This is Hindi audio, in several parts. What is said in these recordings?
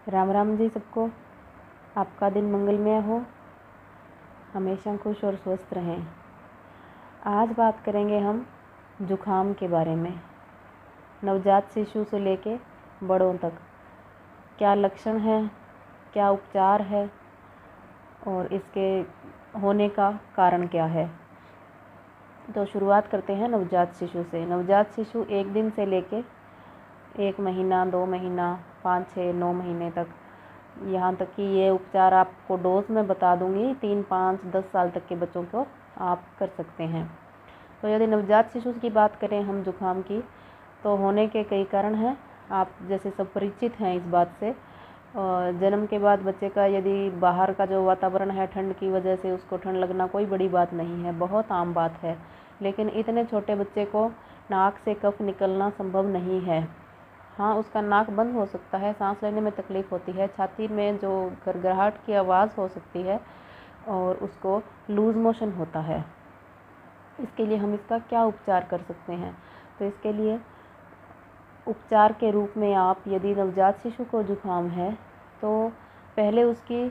राम राम जी सबको। आपका दिन मंगलमय हो, हमेशा खुश और स्वस्थ रहें। आज बात करेंगे हम जुखाम के बारे में। नवजात शिशु से लेके बड़ों तक क्या लक्षण हैं, क्या उपचार है और इसके होने का कारण क्या है। तो शुरुआत करते हैं नवजात शिशु से। नवजात शिशु 1 दिन से लेके 1 महीना, 2 महीना, 5, 6, 9 महीने तक, यहाँ तक कि ये उपचार आपको डोज में बता दूंगी, 3, 5, 10 साल तक के बच्चों को आप कर सकते हैं। तो यदि नवजात शिशु की बात करें हम जुखाम की, तो होने के कई कारण हैं। आप जैसे सब परिचित हैं इस बात से। जन्म के बाद बच्चे का यदि बाहर का जो वातावरण है, ठंड की वजह से उसको ठंड लगना कोई बड़ी बात नहीं है, बहुत आम बात है। लेकिन इतने छोटे बच्चे को नाक से कफ निकलना संभव नहीं है। हाँ, उसका नाक बंद हो सकता है, सांस लेने में तकलीफ़ होती है, छाती में जो गड़गड़ाहट की आवाज़ हो सकती है और उसको लूज़ मोशन होता है। इसके लिए हम इसका क्या उपचार कर सकते हैं? तो इसके लिए उपचार के रूप में आप यदि नवजात शिशु को जुखाम है तो पहले उसकी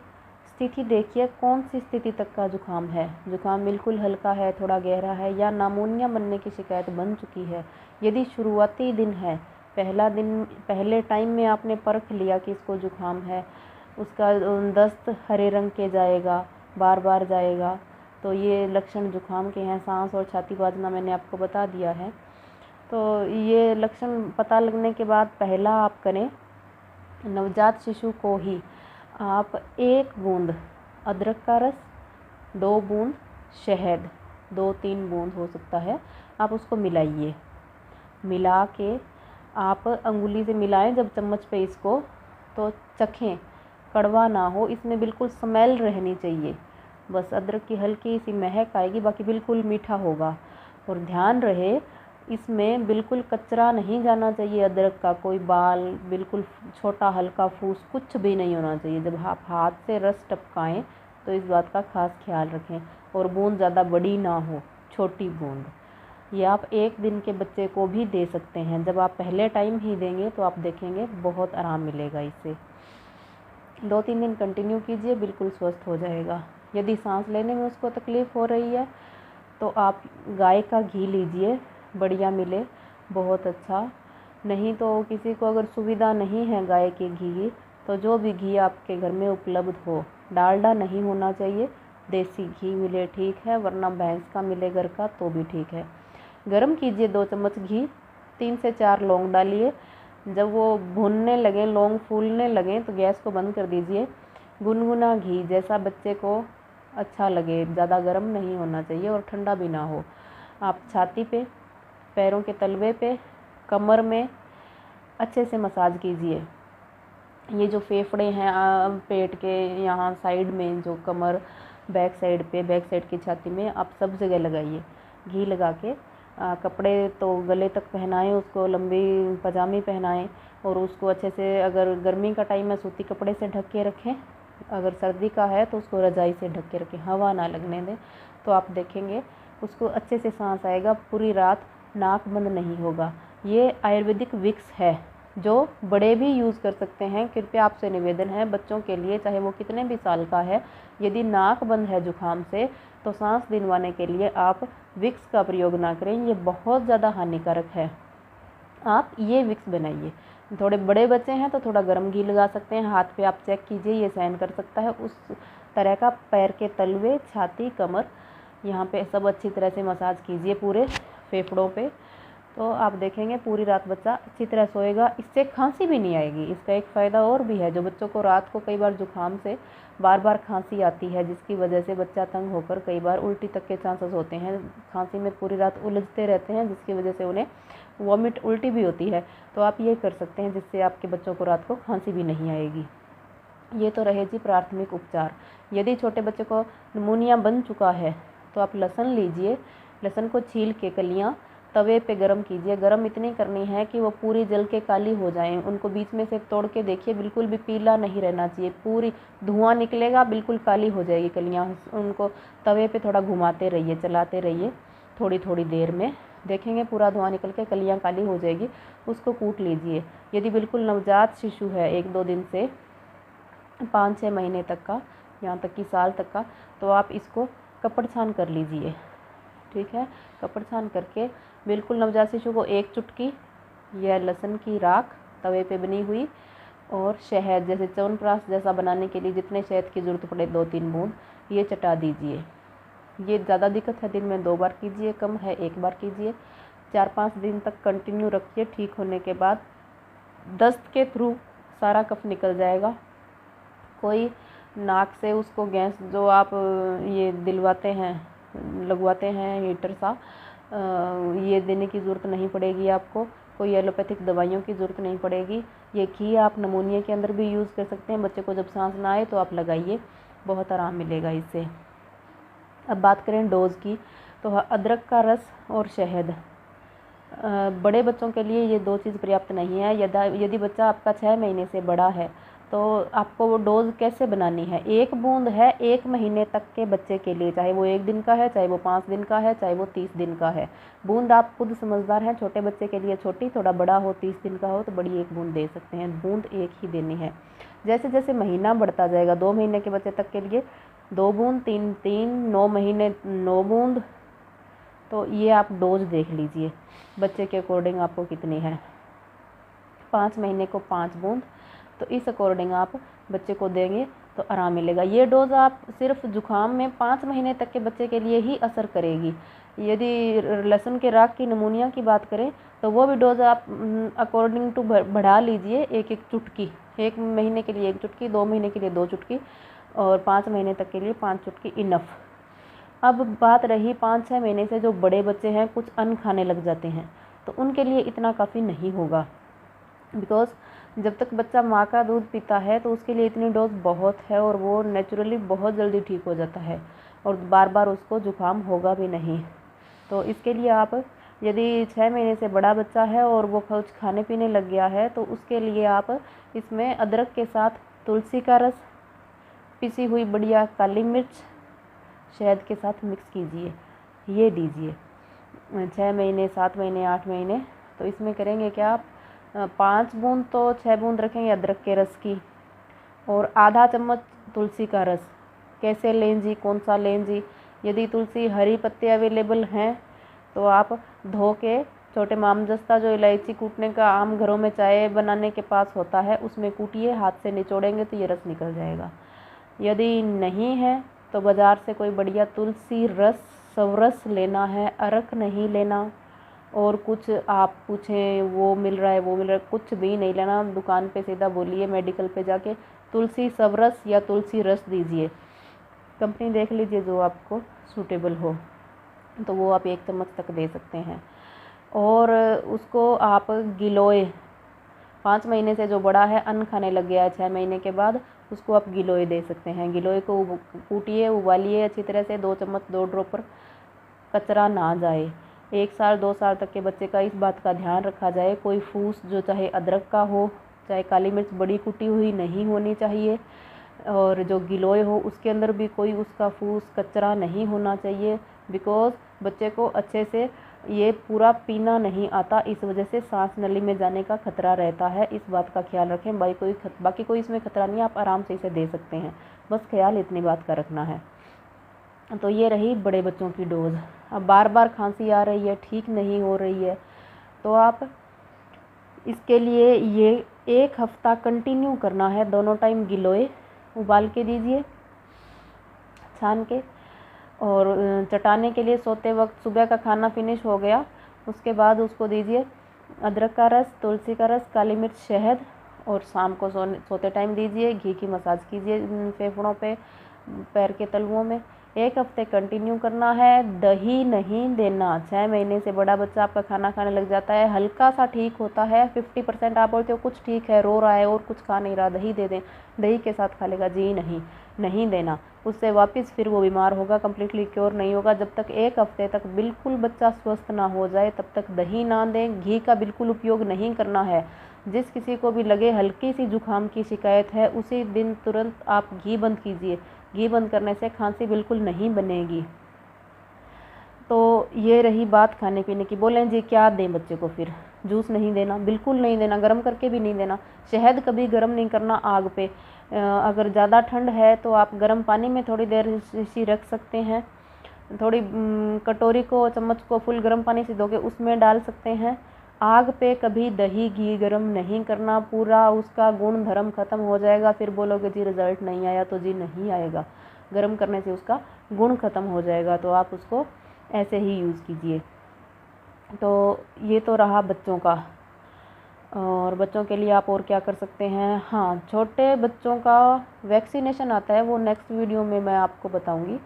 स्थिति देखिए, कौन सी स्थिति तक का जुखाम है। जुखाम बिल्कुल हल्का है, थोड़ा गहरा है, या नामोनिया बनने की शिकायत बन चुकी है। यदि शुरुआती दिन है, पहला दिन, पहले टाइम में आपने परख लिया कि इसको जुखाम है, उसका दस्त हरे रंग के जाएगा, बार बार जाएगा, तो ये लक्षण जुखाम के हैं। सांस और छाती बाजना मैंने आपको बता दिया है। तो ये लक्षण पता लगने के बाद पहला आप करें, नवजात शिशु को ही आप 1 बूंद अदरक का रस, 2 बूंद शहद, 2-3 बूंद हो सकता है, आप उसको मिलाइए। मिला के आप अंगुली से मिलाएं जब चम्मच पे इसको, तो चखें, कड़वा ना हो, इसमें बिल्कुल स्मेल रहनी चाहिए। बस अदरक की हल्की सी महक आएगी, बाकी बिल्कुल मीठा होगा। और ध्यान रहे, इसमें बिल्कुल कचरा नहीं जाना चाहिए, अदरक का कोई बाल, बिल्कुल छोटा हल्का फूस कुछ भी नहीं होना चाहिए। जब आप हाथ से रस टपकाएं तो इस बात का खास ख्याल रखें। और बूंद ज़्यादा बड़ी ना हो, छोटी बूंद। ये आप 1 दिन के बच्चे को भी दे सकते हैं। जब आप पहले टाइम ही देंगे तो आप देखेंगे बहुत आराम मिलेगा इससे। 2-3 दिन कंटिन्यू कीजिए, बिल्कुल स्वस्थ हो जाएगा। यदि सांस लेने में उसको तकलीफ़ हो रही है तो आप गाय का घी लीजिए, बढ़िया मिले, बहुत अच्छा। नहीं तो किसी को अगर सुविधा नहीं है गाय के घी की, तो जो भी घी आपके घर में उपलब्ध हो, डालडा नहीं होना चाहिए, देसी घी मिले ठीक है, वरना भैंस का मिले घर का तो भी ठीक है। गरम कीजिए 2 चम्मच घी, 3 से 4 लौंग डालिए। जब वो भुनने लगें, लौंग फूलने लगें, तो गैस को बंद कर दीजिए। गुनगुना घी जैसा बच्चे को अच्छा लगे, ज़्यादा गर्म नहीं होना चाहिए और ठंडा भी ना हो। आप छाती पे, पैरों के तलवे पे, कमर में अच्छे से मसाज कीजिए। ये जो फेफड़े हैं पेट के यहाँ साइड में, जो कमर, बैक साइड पे, बैक साइड की छाती में, आप सब जगह लगाइए। घी लगा के कपड़े तो गले तक पहनाएं, उसको लंबी पजामी पहनाएं और उसको अच्छे से, अगर गर्मी का टाइम है सूती कपड़े से ढक के रखें, अगर सर्दी का है तो उसको रजाई से ढक के रखें, हवा ना लगने दें। तो आप देखेंगे उसको अच्छे से सांस आएगा, पूरी रात नाक बंद नहीं होगा। ये आयुर्वेदिक विक्स है जो बड़े भी यूज़ कर सकते हैं। कृपया आपसे निवेदन है, बच्चों के लिए, चाहे वो कितने भी साल का है, यदि नाक बंद है जुखाम से, तो सांस दिलवाने के लिए आप विक्स का प्रयोग ना करें, ये बहुत ज़्यादा हानिकारक है। आप ये विक्स बनाइए। थोड़े बड़े बच्चे हैं तो थोड़ा गर्म घी लगा सकते हैं, हाथ पे आप चेक कीजिए, ये सहन कर सकता है। उस तरह का पैर के तलवे, छाती, कमर, यहाँ पे सब अच्छी तरह से मसाज कीजिए, पूरे फेफड़ों पे। तो आप देखेंगे पूरी रात बच्चा अच्छी तरह सोएगा। इससे खांसी भी नहीं आएगी। इसका एक फ़ायदा और भी है, जो बच्चों को रात को कई बार जुखाम से बार बार खांसी आती है, जिसकी वजह से बच्चा तंग होकर कई बार उल्टी तक के चांसेस होते हैं। खांसी में पूरी रात उलझते रहते हैं, जिसकी वजह से उन्हें वॉमिट, उल्टी भी होती है। तो आप ये कर सकते हैं, जिससे आपके बच्चों को रात को खांसी भी नहीं आएगी। ये तो रहे जी प्राथमिक उपचार। यदि छोटे बच्चे को निमोनिया बन चुका है तो आप लहसुन लीजिए, लहसुन को छील के कलियाँ तवे पे गरम कीजिए। गरम इतनी करनी है कि वो पूरी जल के काली हो जाएं। उनको बीच में से तोड़ के देखिए, बिल्कुल भी पीला नहीं रहना चाहिए, पूरी धुआं निकलेगा, बिल्कुल काली हो जाएगी कलियाँ। उनको तवे पे थोड़ा घुमाते रहिए, चलाते रहिए, थोड़ी थोड़ी देर में देखेंगे पूरा धुआं निकल के कलियाँ काली हो जाएगी। उसको कूट लीजिए। यदि बिल्कुल नवजात शिशु है 1-2 दिन से, 5-6 महीने तक का, यहाँ तक कि साल तक का, तो आप इसको कपड़ छान कर लीजिए। ठीक है, कपड़ छान करके बिल्कुल नवजात शिशु को 1 चुटकी या लहसुन की राख तवे पे बनी हुई और शहद, जैसे च्यवनप्राश जैसा बनाने के लिए जितने शहद की ज़रूरत पड़े 2-3 बूंद, ये चटा दीजिए। ये ज़्यादा दिक्कत है दिन में 2 बार कीजिए, कम है 1 बार कीजिए। 4-5 दिन तक कंटिन्यू रखिए। ठीक होने के बाद दस्त के थ्रू सारा कफ निकल जाएगा। कोई नाक से उसको गैस जो आप ये दिलवाते हैं, लगवाते हैं हीटर सा, ये देने की ज़रूरत नहीं पड़ेगी आपको। कोई एलोपैथिक दवाइयों की ज़रूरत नहीं पड़ेगी। ये घी आप नमूनिया के अंदर भी यूज़ कर सकते हैं। बच्चे को जब सांस ना आए तो आप लगाइए, बहुत आराम मिलेगा इससे। अब बात करें डोज़ की, तो अदरक का रस और शहद, बड़े बच्चों के लिए ये 2 चीज़ पर्याप्त नहीं है। यदि बच्चा आपका 6 महीने से बड़ा है तो आपको वो डोज़ कैसे बनानी है, 1 बूंद है 1 महीने तक के बच्चे के लिए, चाहे वो 1 दिन का है, चाहे वो 5 दिन का है, चाहे वो 30 दिन का है। बूंद आप खुद समझदार हैं, छोटे बच्चे के लिए छोटी, थोड़ा बड़ा हो 30 दिन का हो तो बड़ी 1 बूंद दे सकते हैं। बूंद 1 ही देनी है। जैसे जैसे महीना बढ़ता जाएगा, 2 महीने के बच्चे तक के लिए 2 बूंद, 3, 9 महीने 9 बूंद, तो ये आप डोज देख लीजिए बच्चे के अकॉर्डिंग आपको कितनी है। 5 महीने को 5 बूंद, तो इस अकॉर्डिंग आप बच्चे को देंगे तो आराम मिलेगा। ये डोज़ आप सिर्फ जुखाम में 5 महीने तक के बच्चे के लिए ही असर करेगी। यदि लहसुन के राख की नमूनिया की बात करें तो वो भी डोज़ आप अकॉर्डिंग टू बढ़ा लीजिए, 1-1 चुटकी। 1 महीने के लिए 1 चुटकी, 2 महीने के लिए 2 चुटकी और 5 महीने तक के लिए 5 चुटकी इनफ। अब बात रही 5-6 महीने से जो बड़े बच्चे हैं, कुछ अन्न खाने लग जाते हैं, तो उनके लिए इतना काफ़ी नहीं होगा। बिकॉज़ जब तक बच्चा माँ का दूध पीता है तो उसके लिए इतनी डोज बहुत है और वो नेचुरली बहुत जल्दी ठीक हो जाता है और बार बार उसको जुकाम होगा भी नहीं। तो इसके लिए आप, यदि 6 महीने से बड़ा बच्चा है और वो कुछ खाने पीने लग गया है तो उसके लिए आप इसमें अदरक के साथ तुलसी का रस, पिसी हुई बढ़िया काली मिर्च शहद के साथ मिक्स कीजिए, ये दीजिए। 6 महीने, 7 महीने, 8 महीने, तो इसमें करेंगे क्या आप, 5 बूंद तो 6 बूंद रखेंगे अदरक के रस की और आधा चम्मच तुलसी का रस। कैसे लें जी, कौन सा लें जी? यदि तुलसी हरी पत्ते अवेलेबल हैं तो आप धो के छोटे मामजस्ता, जो इलायची कूटने का आम घरों में चाय बनाने के पास होता है, उसमें कूटिए, हाथ से निचोड़ेंगे तो ये रस निकल जाएगा। यदि नहीं है तो बाज़ार से कोई बढ़िया तुलसी रस, सवरस लेना है, अरक नहीं लेना। और कुछ आप पूछें वो मिल रहा है वो मिल रहा है, कुछ भी नहीं लेना। दुकान पे सीधा बोलिए, मेडिकल पे जाके तुलसी सवरस या तुलसी रस दीजिए। कंपनी देख लीजिए जो आपको सूटेबल हो, तो वो आप 1 चम्मच तक दे सकते हैं। और उसको आप गिलोय, 5 महीने से जो बड़ा है अन्न खाने लग गया है 6 महीने के बाद, उसको आप गिलोय दे सकते हैं। गिलोय को कूटिए, उबालिए अच्छी तरह से, 2 चम्मच 2 ड्रॉपर, कचरा ना जाए। 1 साल 2 साल तक के बच्चे का इस बात का ध्यान रखा जाए, कोई फूस जो चाहे अदरक का हो, चाहे काली मिर्च बड़ी कुटी हुई नहीं होनी चाहिए, और जो गिलोय हो उसके अंदर भी कोई उसका फूस कचरा नहीं होना चाहिए। बिकॉज़ बच्चे को अच्छे से ये पूरा पीना नहीं आता, इस वजह से सांस नली में जाने का खतरा रहता है। इस बात का ख्याल रखें। बाकी कोई इसमें खतरा नहीं है, आप आराम से इसे दे सकते हैं, बस ख्याल इतनी बात का रखना है। तो ये रही बड़े बच्चों की डोज़। अब बार बार खांसी आ रही है, ठीक नहीं हो रही है, तो आप इसके लिए ये 1 हफ्ता कंटिन्यू करना है। दोनों टाइम गिलोय उबाल के दीजिए, छान के। और चटाने के लिए सोते वक्त, सुबह का खाना फिनिश हो गया उसके बाद उसको दीजिए अदरक का रस, तुलसी का रस, काली मिर्च, शहद, और शाम को सोते टाइम दीजिए। घी की मसाज कीजिए फेफड़ों पे, पैर के तलुओं में। 1 हफ्ते कंटिन्यू करना है। दही नहीं देना। 6 महीने से बड़ा बच्चा आपका खाना खाने लग जाता है, हल्का सा ठीक होता है, 50% आप बोलते हो कुछ ठीक है, रो रहा है और कुछ खा नहीं रहा, दही दे दें, दही के साथ खा लेगा। जी नहीं, नहीं देना। उससे वापस फिर वो बीमार होगा, कम्प्लीटली क्योर नहीं होगा। जब तक 1 हफ्ते तक बिल्कुल बच्चा स्वस्थ ना हो जाए तब तक दही ना दें। घी का बिल्कुल उपयोग नहीं करना है। जिस किसी को भी लगे हल्की सी जुकाम की शिकायत है, उसी दिन तुरंत आप घी बंद कीजिए। घी बंद करने से खांसी बिल्कुल नहीं बनेगी। तो ये रही बात खाने पीने की। बोलें जी क्या दें बच्चे को फिर? जूस नहीं देना, बिल्कुल नहीं देना, गर्म करके भी नहीं देना। शहद कभी गर्म नहीं करना आग पे। अगर ज़्यादा ठंड है तो आप गर्म पानी में थोड़ी देर सी रख सकते हैं। थोड़ी कटोरी को, चम्मच को फुल गर्म पानी से धो के उसमें डाल सकते हैं। आग पे कभी दही घी गर्म नहीं करना, पूरा उसका गुण धर्म ख़त्म हो जाएगा। फिर बोलोगे जी रिज़ल्ट नहीं आया, तो जी नहीं आएगा, गर्म करने से उसका गुण ख़त्म हो जाएगा। तो आप उसको ऐसे ही यूज़ कीजिए। तो ये तो रहा बच्चों का। और बच्चों के लिए आप और क्या कर सकते हैं? हाँ, छोटे बच्चों का वैक्सीनेशन आता है, वो नेक्स्ट वीडियो में मैं आपको बताऊंगी।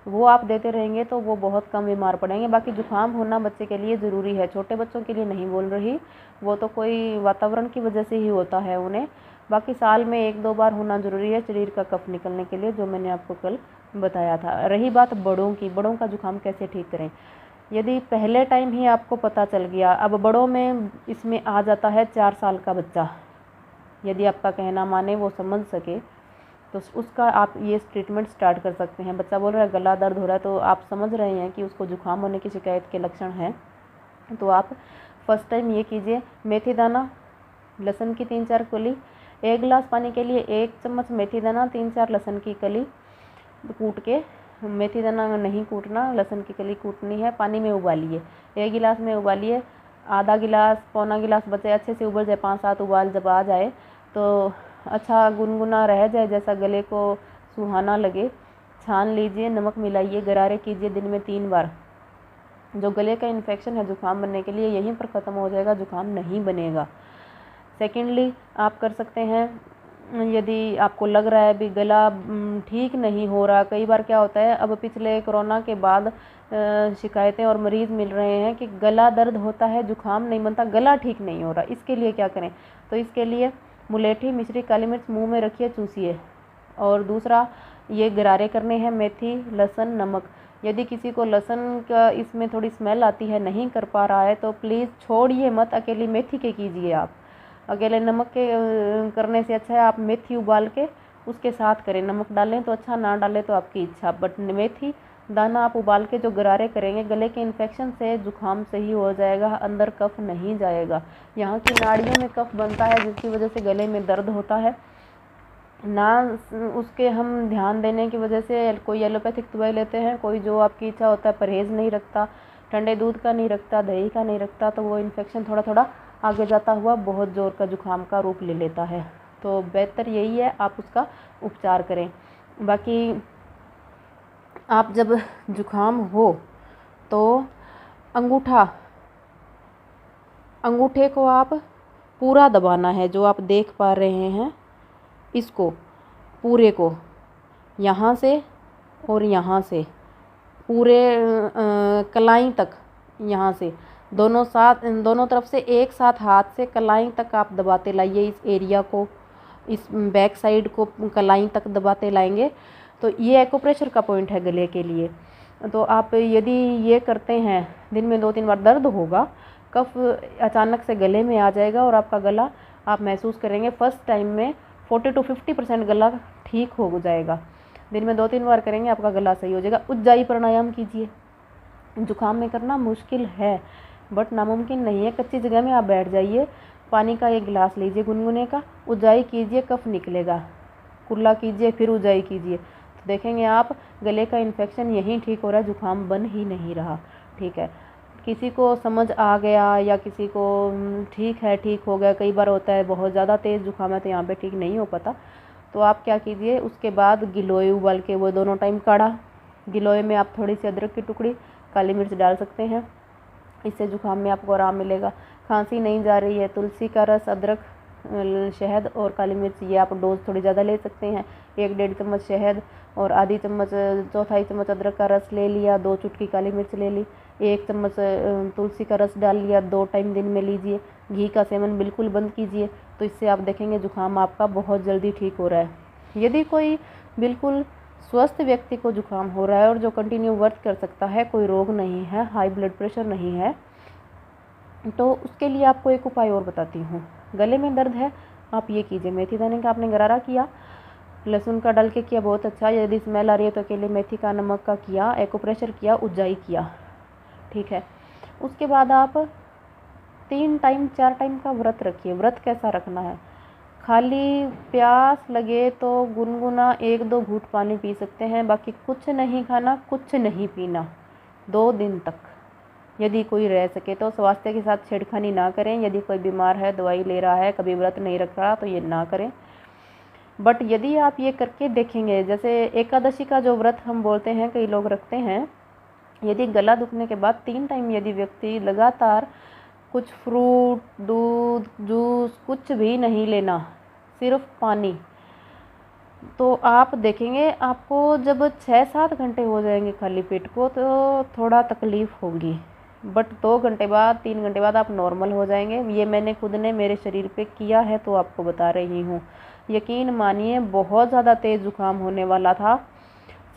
वो आप देते रहेंगे तो वो बहुत कम बीमार पड़ेंगे। बाकी जुकाम होना बच्चे के लिए ज़रूरी है, छोटे बच्चों के लिए नहीं बोल रही। वो तो कोई वातावरण की वजह से ही होता है उन्हें। बाकी साल में 1-2 बार होना ज़रूरी है शरीर का कफ निकलने के लिए, जो मैंने आपको कल बताया था। रही बात बड़ों की, बड़ों का जुकाम कैसे ठीक करें? यदि पहले टाइम ही आपको पता चल गया, अब बड़ों में इसमें आ जाता है 4 साल का बच्चा, यदि आपका कहना माने, वो समझ सके, तो उसका आप ये ट्रीटमेंट स्टार्ट कर सकते हैं। बच्चा बोल रहा है गला दर्द हो रहा है, तो आप समझ रहे हैं कि उसको जुकाम होने की शिकायत के लक्षण हैं। तो आप फर्स्ट टाइम ये कीजिए, मेथी दाना, लहसुन की 3-4 कली, 1 गिलास पानी के लिए 1 चम्मच मेथी दाना, 3-4 लहसुन की कली कूट के, मेथी दाना नहीं कूटना, लहसुन की कली कूटनी है, पानी में उबालिए। 1 गिलास में उबालिए, आधा गिलास, पौना गिलास बचे, अच्छे से उबल जाए, 5-7 उबाल जब आ जाए तो अच्छा गुनगुना रह जाए, जैसा गले को सुहाना लगे, छान लीजिए, नमक मिलाइए, गरारे कीजिए दिन में 3 बार। जो गले का इन्फेक्शन है जुकाम बनने के लिए, यहीं पर ख़त्म हो जाएगा, जुकाम नहीं बनेगा। सेकेंडली आप कर सकते हैं, यदि आपको लग रहा है भी गला ठीक नहीं हो रहा, कई बार क्या होता है, अब पिछले कोरोना के बाद शिकायतें और मरीज़ मिल रहे हैं कि गला दर्द होता है, जुकाम नहीं बनता, गला ठीक नहीं हो रहा, इसके लिए क्या करें? तो इसके लिए मुलेठी, मिश्री, काली मिर्च मुंह में रखिए, चूसिए। और दूसरा, ये गरारे करने हैं, मेथी, लहसुन, नमक। यदि किसी को लहसुन का इसमें थोड़ी स्मेल आती है, नहीं कर पा रहा है, तो प्लीज़ छोड़िए मत, अकेली मेथी के कीजिए आप। अकेले नमक के करने से अच्छा है आप मेथी उबाल के उसके साथ करें। नमक डालें तो अच्छा, ना डालें तो आपकी इच्छा। बट मेथी दाना आप उबाल के जो गरारे करेंगे, गले के इन्फेक्शन से जुकाम सही हो जाएगा, अंदर कफ नहीं जाएगा। यहाँ की नाड़ियों में कफ बनता है, जिसकी वजह से गले में दर्द होता है ना। उसके हम ध्यान देने की वजह से कोई एलोपैथिक दवाई लेते हैं, कोई जो आपकी इच्छा होता है परहेज़ नहीं रखता, ठंडे दूध का नहीं रखता, दही का नहीं रखता, तो वो इन्फेक्शन थोड़ा थोड़ा आगे जाता हुआ बहुत ज़ोर का जुकाम का रूप ले लेता है। तो बेहतर यही है आप उसका उपचार करें। बाकी आप जब जुकाम हो तो अंगूठे को आप पूरा दबाना है, जो आप देख पा रहे हैं, इसको पूरे को, यहाँ से और यहाँ से पूरे कलाई तक, यहाँ से दोनों तरफ से एक साथ हाथ से कलाई तक आप दबाते लाइए। इस एरिया को, इस बैक साइड को कलाई तक दबाते लाएंगे तो ये एक्यूप्रेशर का पॉइंट है गले के लिए। तो आप यदि ये करते हैं, दिन में 2-3 बार, दर्द होगा, कफ अचानक से गले में आ जाएगा और आपका गला आप महसूस करेंगे फर्स्ट टाइम में 40 to 50% गला ठीक हो जाएगा। दिन में 2-3 बार करेंगे, आपका गला सही हो जाएगा। उज्जाई प्राणायाम कीजिए। जुकाम में करना मुश्किल है बट नामुमकिन नहीं है। कच्ची जगह में आप बैठ जाइए, पानी का 1 गिलास लीजिए गुनगुने का, उज्जाई कीजिए, कफ निकलेगा, कुल्ला कीजिए, फिर उज्जाई कीजिए, तो देखेंगे आप गले का इन्फेक्शन यहीं ठीक हो रहा है, जुकाम बन ही नहीं रहा। ठीक है, किसी को समझ आ गया या किसी को ठीक है, ठीक हो गया, कई बार होता है बहुत ज़्यादा तेज़ जुकाम है तो यहाँ पे ठीक नहीं हो पाता, तो आप क्या कीजिए, उसके बाद गिलोय उबाल के वो दोनों टाइम काढ़ा, गिलोय में आप थोड़ी सी अदरक की टुकड़ी, काली मिर्च डाल सकते हैं, इससे जुकाम में आपको आराम मिलेगा। खांसी नहीं जा रही है, तुलसी का रस, अदरक, शहद और काली मिर्च, ये आप डोज थोड़ी ज़्यादा ले सकते हैं। 1-1.5 चम्मच शहद और आधी चम्मच, चौथाई चम्मच अदरक का रस ले लिया, 2 चुटकी काली मिर्च ले ली, 1 चम्मच तुलसी का रस डाल लिया, 2 टाइम दिन में लीजिए। घी का सेवन बिल्कुल बंद कीजिए, तो इससे आप देखेंगे जुकाम आपका बहुत जल्दी ठीक हो रहा है। यदि कोई बिल्कुल स्वस्थ व्यक्ति को जुकाम हो रहा है और जो कंटिन्यू वर्क कर सकता है, कोई रोग नहीं है, हाई ब्लड प्रेशर नहीं है, तो उसके लिए आपको एक उपाय और बताती हूँ। गले में दर्द है, आप ये कीजिए, मेथी दाने का आपने गरारा किया, लहसुन का डाल के किया, बहुत अच्छा। यदि स्मेल आ रही है तो अकेले मेथी का, नमक का किया, एक्यूप्रेशर किया, उज्जाई किया। ठीक है, उसके बाद आप 3 टाइम 4 टाइम का व्रत रखिए। व्रत कैसा रखना है, खाली प्यास लगे तो गुनगुना 1-2 घूंट पानी पी सकते हैं, बाकी कुछ नहीं खाना, कुछ नहीं पीना 2 दिन तक। यदि कोई रह सके तो स्वास्थ्य के साथ छेड़खानी ना करें। यदि कोई बीमार है, दवाई ले रहा है, कभी व्रत नहीं रख रहा, तो ये ना करें। बट यदि आप ये करके देखेंगे, जैसे एकादशी का जो व्रत हम बोलते हैं, कई लोग रखते हैं, यदि गला दुखने के बाद 3 टाइम यदि व्यक्ति लगातार कुछ फ्रूट, दूध, जूस कुछ भी नहीं लेना, सिर्फ पानी, तो आप देखेंगे आपको जब 6-7 घंटे हो जाएंगे खाली पेट को तो थोड़ा तकलीफ़ होगी, बट 2 घंटे बाद 3 घंटे बाद आप नॉर्मल हो जाएंगे। ये मैंने खुद ने मेरे शरीर पे किया है तो आपको बता रही हूँ। यकीन मानिए बहुत ज़्यादा तेज़ जुकाम होने वाला था,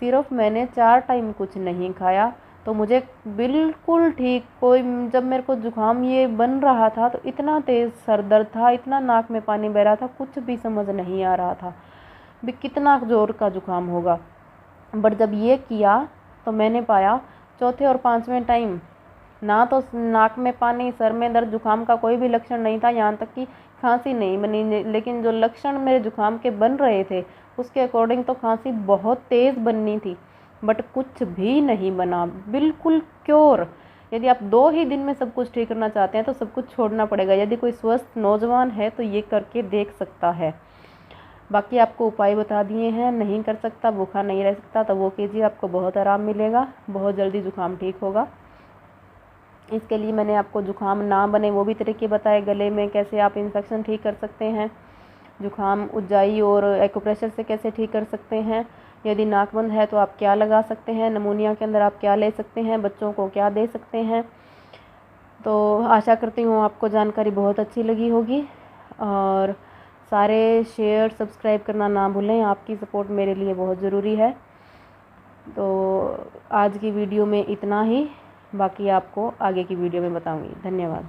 सिर्फ मैंने 4 टाइम कुछ नहीं खाया तो मुझे बिल्कुल ठीक। कोई जब मेरे को जुकाम ये बन रहा था तो इतना तेज़ सर दर्द था, इतना नाक में पानी बह रहा था, कुछ भी समझ नहीं आ रहा था भी कितना ज़ोर का जुकाम होगा। बट जब ये किया तो मैंने पाया चौथे और 5वें टाइम ना तो नाक में पानी, सर में दर्द, जुकाम का कोई भी लक्षण नहीं था, यहाँ तक कि खांसी नहीं बनी। लेकिन जो लक्षण मेरे जुकाम के बन रहे थे उसके अकॉर्डिंग तो खांसी बहुत तेज़ बननी थी, बट कुछ भी नहीं बना, बिल्कुल क्योर। यदि आप 2 ही दिन में सब कुछ ठीक करना चाहते हैं तो सब कुछ छोड़ना पड़ेगा। यदि कोई स्वस्थ नौजवान है तो ये करके देख सकता है। बाकी आपको उपाय बता दिए हैं, नहीं कर सकता, भूखा नहीं रह सकता, तो वो कीजिए, आपको बहुत आराम मिलेगा, बहुत जल्दी जुकाम ठीक होगा। इसके लिए मैंने आपको जुकाम ना बने वो भी तरीके बताए, गले में कैसे आप इन्फेक्शन ठीक कर सकते हैं, जुकाम उज्जाई और एक्यूप्रेशर से कैसे ठीक कर सकते हैं, यदि नाक बंद है तो आप क्या लगा सकते हैं, नमूनिया के अंदर आप क्या ले सकते हैं, बच्चों को क्या दे सकते हैं। तो आशा करती हूँ आपको जानकारी बहुत अच्छी लगी होगी, और सारे शेयर सब्सक्राइब करना ना भूलें, आपकी सपोर्ट मेरे लिए बहुत ज़रूरी है। तो आज की वीडियो में इतना ही, बाकी आपको आगे की वीडियो में बताऊंगी। धन्यवाद।